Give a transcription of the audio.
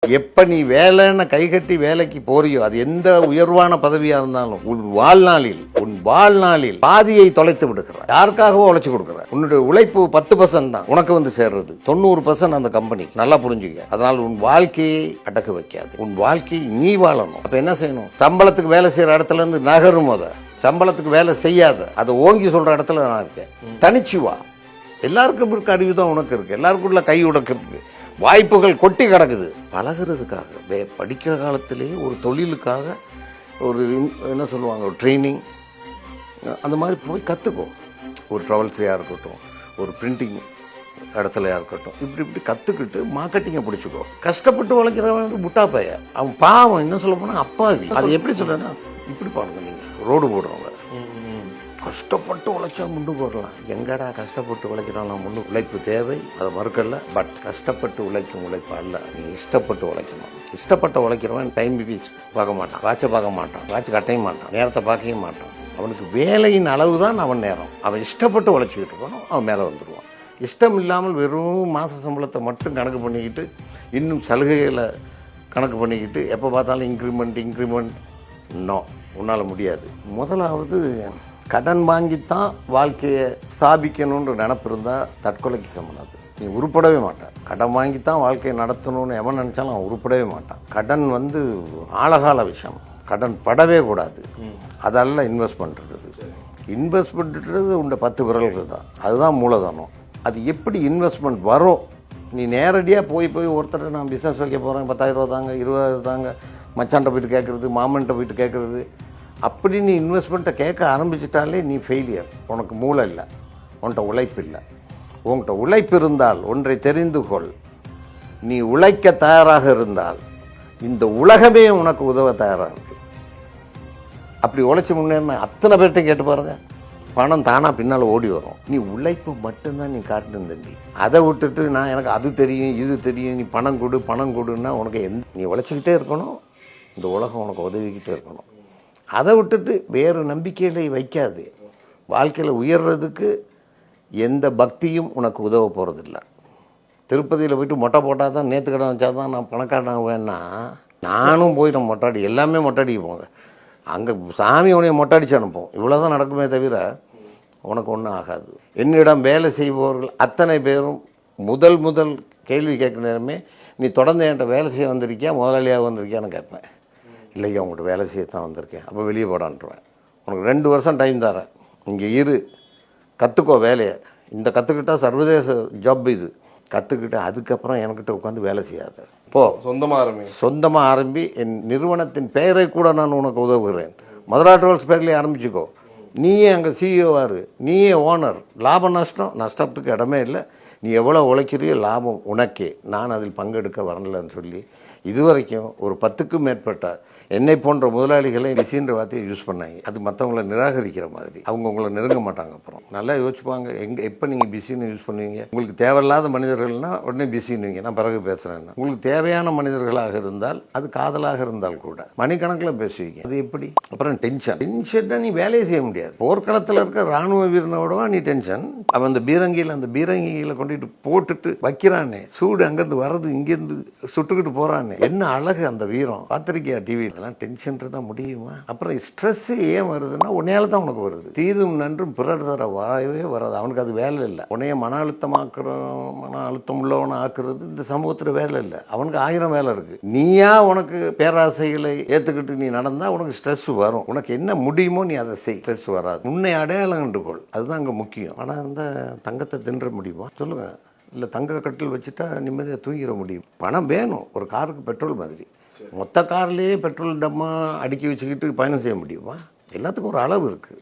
எப்ப நீ வேலைன்னு கைகட்டி வேலைக்கு போறியோ, அது எந்த உயர்வான பதவியா இருந்தாலும் உன் வாழ்நாளில் பாதியை தொலைத்து விடுகிறார். யாருக்காகவோ உழைச்சு கொடுக்குற. உன்னுடைய உழைப்பு 10% தான் உனக்கு வந்து சேர்றது, 90% அந்த கம்பெனி. நல்லா புரிஞ்சுக்க. அதனால் உன் வாழ்க்கையை அடக்க வைக்காது. உன் வாழ்க்கையை நீ வாழணும். அப்ப என்ன செய்யணும்? சம்பளத்துக்கு வேலை செய்யற இடத்துல இருந்து நகரும் போத, சம்பளத்துக்கு வேலை செய்யாத, அதை ஓங்கி சொல்ற இடத்துல நான் இருக்கேன். தனிச்சு வா. எல்லாருக்கும் இருக்க அறிவு தான் உனக்கு இருக்கு. எல்லாருக்குள்ள கை உடக்கு இருக்கு. வாய்ப்புகள் கொட்டி கிடக்குது. பழகிறதுக்காக படிக்கிற காலத்திலேயே ஒரு தொழிலுக்காக ஒரு என்ன சொல்லுவாங்க, ஒரு ட்ரைனிங் அந்த மாதிரி போய் கற்றுக்கோ. ஒரு ட்ராவல்ஸ்லையாக இருக்கட்டும், ஒரு பிரிண்டிங் இடத்துலையாக இருக்கட்டும், இப்படி கற்றுக்கிட்டு மார்க்கெட்டிங்கை பிடிச்சிக்கோ. கஷ்டப்பட்டு உழைக்கிறவன் முட்டா பைய, அவன் பாவம். என்ன சொல்ல போனால் அப்பாவி. அது எப்படி சொல்கிறேன்னா, இப்படி பாருங்க, நீங்கள் ரோடு போடுறவங்க கஷ்டப்பட்டு உழைச்சா முன்னுக்கு வரலாம். எங்கடா கஷ்டப்பட்டு உழைக்கிறான்? முன்னு உழைப்பு தேவை, அதை மறுக்கல. பட் கஷ்டப்பட்டு உழைக்கும் உழைப்பு அல்ல, நீ இஷ்டப்பட்டு உழைக்கணும். இஷ்டப்பட்டு உழைக்கிறவன் டைம் பீஸ் பார்க்க மாட்டான், வாட்சை பார்க்க மாட்டான், வாட்ச் கட்டையும் மாட்டான், நேரத்தை பார்க்கவே மாட்டான். அவனுக்கு வேலையின் அளவு தான் அவன் நேரம். அவன் இஷ்டப்பட்டு உழைச்சிக்கிட்டு இருப்பான், அவன் மேலே வந்துடுவான். இஷ்டம் இல்லாமல் வெறும் மாத சம்பளத்தை மட்டும் கணக்கு பண்ணிக்கிட்டு, இன்னும் சலுகைகளை கணக்கு பண்ணிக்கிட்டு, எப்போ பார்த்தாலும் இன்க்ரிமெண்ட் நோ, உன்னால் முடியாது. முதலாவது கடன் வாங்கித்தான் வாழ்க்கையை ஸ்தாபிக்கணுன்ற நினப்பு இருந்தால் தற்கொலைக்கு சமனாது. நீ உருப்படவே மாட்டான். கடன் வாங்கித்தான் வாழ்க்கையை நடத்தணும்னு எவன் நினச்சாலும் அவன் உருப்படவே மாட்டான். கடன் வந்து ஆழகால விஷயம். கடன் படவே கூடாது. அதெல்லாம் இன்வெஸ்ட் பண்ணுறது உண்ட 10 விரல்கள் தான். அதுதான் மூலதனம். அது எப்படி இன்வெஸ்ட்மெண்ட் வரும்? நீ நேரடியாக போய் ஒருத்தர் நான் பிஸ்னஸ் வைக்க போகிறேன், 10,000 ரூபா தாங்க, 20,000 தாங்க, மச்சான்ட்ட போயிட்டு கேட்குறது, மாமன்ட்ட போயிட்டு கேட்குறது, அப்படி நீ இன்வெஸ்ட்மெண்ட்டை கேட்க ஆரம்பிச்சிட்டாலே நீ ஃபெயிலியர். உனக்கு மூளை இல்லை, உன்கிட்ட உழைப்பு இல்லை. உன்கிட்ட உழைப்பு இருந்தால் ஒன்றை தெரிந்து கொள், நீ உழைக்க தயாராக இருந்தால் இந்த உலகமே உனக்கு உதவ தயாராக இருக்கு. அப்படி உழைச்சி முன்னேறின அத்தனை பேர்ட்டையும் கேட்டு பாருங்க, பணம் தானாக பின்னால் ஓடி வரும். நீ உழைப்பு மட்டும்தான் நீ காட்டணும் தம்பி. அதை விட்டுட்டு நான் எனக்கு அது தெரியும் இது தெரியும், நீ பணம் கொடுன்னா உனக்கு நீ உழைச்சிக்கிட்டே இருக்கணும், இந்த உலகம் உனக்கு உதவிக்கிட்டே இருக்கணும். அதை விட்டுட்டு வேறு நம்பிக்கைகளை வைக்காது. வாழ்க்கையில் உயர்றதுக்கு எந்த பக்தியும் உனக்கு உதவ போகிறதில்ல. திருப்பதியில் போய்ட்டு மொட்டை போட்டால் தான், நேற்று கடன் வச்சா தான் நான் பணக்காரன் ஆவேன்னா, நானும் போயிட்டேன் மொட்டாடி, எல்லாமே மொட்டாடிக்கு போங்க. அங்கே சாமி உனைய மொட்டாடிச்சு அனுப்போம். இவ்வளோ தான் நடக்குமே தவிர உனக்கு ஒன்றும் ஆகாது. என்னிடம் வேலை செய்பவர்கள் அத்தனை பேரும் முதல் கேள்வி கேட்குற நேரமே, நீ தொடர்ந்து என்கிட்ட வேலை செய்ய வந்திருக்கியா, முதலாளியாக வந்திருக்கியான்னு கேட்பேன். இல்லையா, உங்கள்கிட்ட வேலை செய்யத்தான் வந்திருக்கேன். அப்போ வெளியே போடான்ட்டுருவேன். உனக்கு 2 வருஷம் டைம் தரேன், இங்கே இரு, கற்றுக்கோ வேலையை. இந்த கற்றுக்கிட்டால் சர்வதேச ஜாப் இது கற்றுக்கிட்டு அதுக்கப்புறம் என்கிட்ட உட்காந்து வேலை செய்யாத. போ, சொந்தமாக ஆரம்பி. என் நிறுவனத்தின் பெயரை கூட நான் உனக்கு உதவுகிறேன். மதுரா ட்ராவல்ஸ் பேர்லேயே ஆரம்பிச்சுக்கோ. நீயே அங்கே சிஇஓவாரு, நீயே ஓனர். லாபம் நஷ்டத்துக்கு இடமே இல்லை. நீ எவ்வளோ உழைக்கிறியோ லாபம் உனக்கே. நான் அதில் பங்கெடுக்க வரலன்னு சொல்லி இதுவரைக்கும் ஒரு 10க்கும் மேற்பட்ட என்னை போன்ற முதலாளிகளை பிஸின்ற வார்த்தையை யூஸ் பண்ணாங்க. அது மற்றவங்களை நிராகரிக்கிற மாதிரி. அவங்க உங்களை நெருங்க மாட்டாங்க. அப்புறம் நல்லா யோசிப்பாங்க, எப்போ நீங்கள் பிஸின்னு யூஸ் பண்ணுவீங்க? உங்களுக்கு தேவையில்லாத மனிதர்கள்னால் உடனே பிஸின்னுவீங்க. நான் பிறகு பேசுகிறேன்னா, உங்களுக்கு தேவையான மனிதர்களாக இருந்தால், அது காதலாக இருந்தால் கூட மணிக்கணக்கில் பேசுவீங்க. அது எப்படி? அப்புறம் டென்ஷன் நீ வேலையை செய்ய முடியாது. போர்க்களத்தில் இருக்க இராணுவ வீரனோடவா நீ டென்ஷன்? அவன் அந்த பீரங்கியில் கொண்டுட்டு போட்டுட்டு வைக்கிறானே, சூடு அங்கேருந்து வர்றது, இங்கேருந்து சுட்டுக்கிட்டு போகிறானே, என்ன அழகு அந்த வீரம். பார்த்துருக்கியா டிவியில்? டென்ஷன் தான் முடியுமா? அப்புறம் ஸ்ட்ரெஸ் ஏன் வருதுன்னா, உன்னையால தான் உனக்கு வருது. தீதும் நன்றும் பிறர் தர வாயவே வராது. அவனுக்கு அது வேலை இல்லை. உன்னைய மன அழுத்தம் உள்ளவனை ஆக்குறது இந்த சமூகத்தில் வேலை இல்லை. அவனுக்கு 1000 வேலை இருக்கு. நீயா உனக்கு பேராசைகளை ஏற்றுக்கிட்டு நீ நடந்தால் உனக்கு ஸ்ட்ரெஸ் வரும். உனக்கு என்ன முடியுமோ நீ அதை செய், ஸ்ட்ரெஸ் வராது. உன்னை அடையாளம் கண்டுகொள், அதுதான் அங்கே முக்கியம். ஆனால் இருந்தால் தங்கத்தை தின்ற முடியுமா சொல்லுங்க? இல்லை தங்க கட்டில் வச்சுட்டா நிம்மதியாக தூங்கிட முடியும். பணம் வேணும். ஒரு காருக்கு பெட்ரோல் மாதிரி. மொத்த கார்லேயே பெட்ரோல் டம்மா அடுக்கி வச்சுக்கிட்டு பயணம் செய்ய முடியுமா? எல்லாத்துக்கும் ஒரு அளவு இருக்குது.